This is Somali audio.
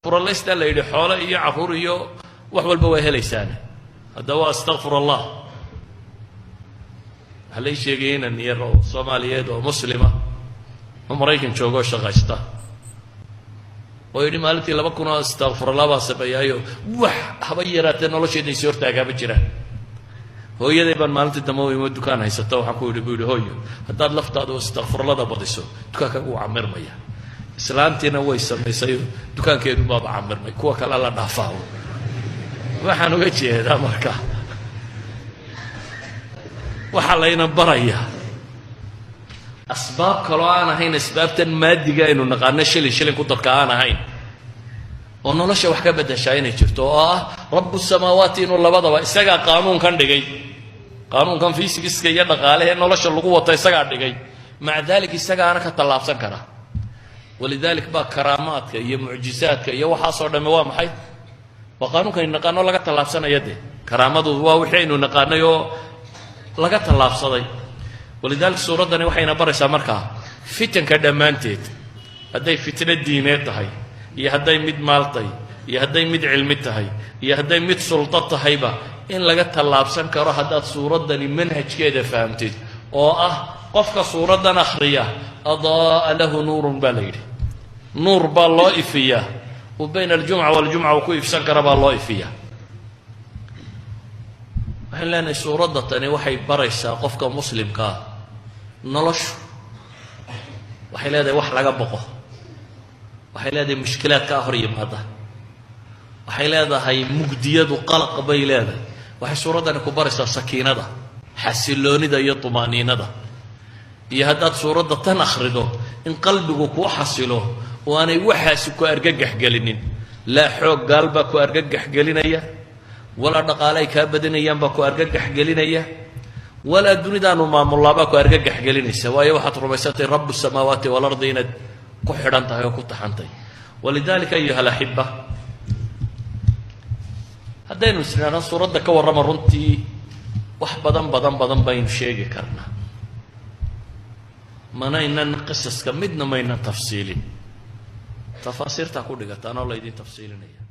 buraleysta la yidhi xoolo iyo caruur iyo wax walba waa helaysaan hadda waa astaghfirullah halay sheegayna niyaro Soomaaliyeed oo muslima oo Mareykan joogo shaqaysta oo yidhi maalintii 2,000 astaghfirullah baa sameeyayo wax haba yaraatee nolosheedii soo hortaagaba jiraan hooyaday baan maalintii dambe oo dukaan haysato waxaan ku yidhi hooyo haddaad laftaada astaghfirullah badiso dukaanka uu camirmaya islaantiina way samaysay dukaankeedu baaba camirmay kuwa kale la dhaafaa waxaan uga jeedaa marka waxa layna baraya asbaab kale oo aan ahayn asbaabtan maadiga aynu naqaano shilin ku dadka aan ahayn oo nolosha wax ka bedeshaa inay jirto oo ah rabbus samaawaati inuu labadaba isaga qaanuunkan dhigay qaanuunkan fiisigiska iyo dhaqaalaha nolosha lagu wato isaga dhigay maca dalika isaga ana ka talaabsan kara ولذلك با كراماتك يا معجزاتك يا وحاصو دمه waa maxay waa qaanuunkan naqaano laga talaabsanaya karaamadu waa wixii inuu naqaanayo laga talaabsaday ولذلك suuradani waxayna baraysaa marka fitanka dhamaanteed haday fitna diineed tahay iyo haday mid maaltay iyo haday mid cilmi tahay iyo haday mid sulta tahayba in laga talaabsan karo hadaad suuradani manhajkeeda fahamtid oo ah qofka suuradan akhriya adaa lahu nuurun balayri nuur baa loo ifiyaa oo bayna aljumca waljumca ku ifsan kara baa loo ifiyaa waxaan leenahay suuradatani waxay baraysaa qofka muslimka noloshu waxay leedahay wax laga boqo waxay leedahay mushkilaadka hor yimaada waxay leedahay mugdiyadu qalaq bay leedahay waxay suuradani ku baraysaa sakiinada xasiloonida iyo tumaaniinada iyo haddaad suuradda tan akhrido in qalbigu ku xasilo oo aanay waxaas ku argagax gelinin la xoog galba ku argagax gelinaya wala dhaqaalay ka badanayaan ba ku argagax gelinaya wala dunidaanu maamulaba ku argagax gelinaysa waayo waxaad rumaysatay rabbus samaawaati wal ardi inaad ku xidhan tahay oo ku taxantay walidaalika ayuha alahibba haddaynu isnaana suuradda ka warrama runtii wax badan baynu sheegi karnaa manaynan qisaska midna maynan tafsiilin tafaasiirta ku dhigataan oo la idin tafsiilinaya